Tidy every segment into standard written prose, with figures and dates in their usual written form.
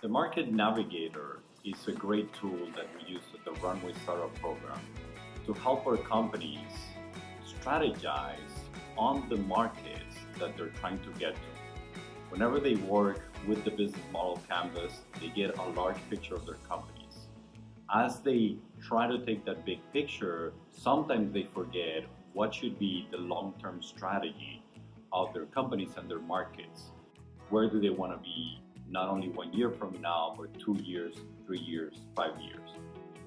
The Market Navigator is a great tool that we use at the Runway Startup Program to help our companies strategize on the markets that they're trying to get to. Whenever they work with the business model canvas, they get a large picture of their companies. As they try to take that big picture, sometimes they forget what should be the long-term strategy of their companies and their markets. Where do they want to be not only 1 year from now, but 2 years, 3 years, 5 years?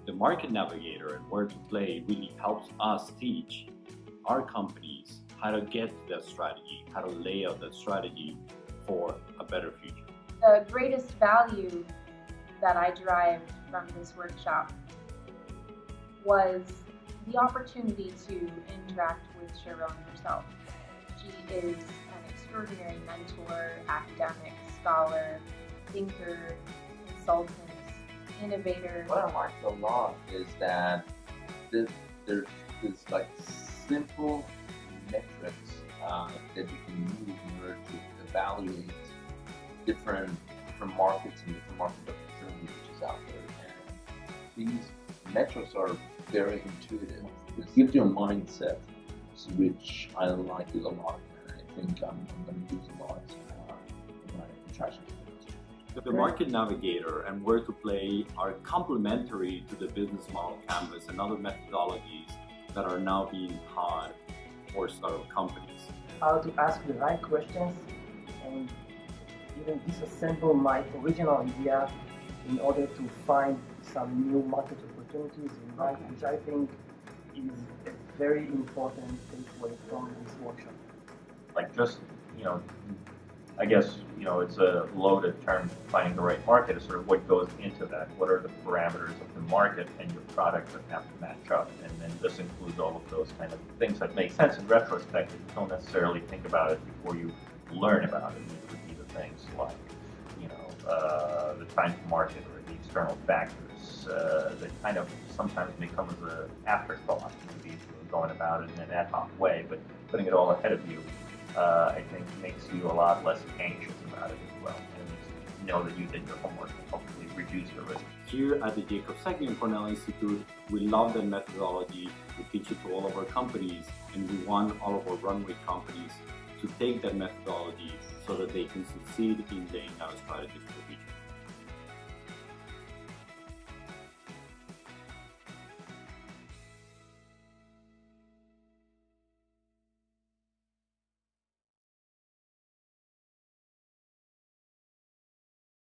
The Market Navigator and Where to Play really helps us teach our companies how to get to that strategy, how to lay out that strategy for a better future. The greatest value that I derived from this workshop was the opportunity to interact with Sharon herself. She is an extraordinary mentor, academic, scholar, thinker, consultant, innovator. What I liked a lot is that there's like simple metrics that you can use in order to evaluate different markets and different market opportunities which is out there. And these metrics are very intuitive. It gives you a mindset, which I like it a lot, and I think I'm going to use a lot in my interactions. The Market Navigator and Where to Play are complementary to the business model canvas and other methodologies that are now being taught for startup companies. How to ask the right questions and even disassemble my original idea in order to find some new market opportunities in life, which I think is a very important takeaway from this workshop. Like just, I guess, it's a loaded term, finding the right market is sort of what goes into that. What are the parameters of the market and your product that have to match up? And then this includes all of those kind of things that make sense in retrospect. You don't necessarily think about it before you learn about it. These would be the things like, the time to market or the external factors that kind of sometimes may come as an afterthought, maybe if you're going about it in an ad hoc way, but putting it all ahead of you, I think makes you a lot less anxious about it as well, and makes you know that you did your homework and hopefully reduce the risk. Here at the Jacob Second and Cornell Institute, we love that methodology. We teach it to all of our companies, and we want all of our Runway companies to take that methodology so that they can succeed in laying out strategies for the future.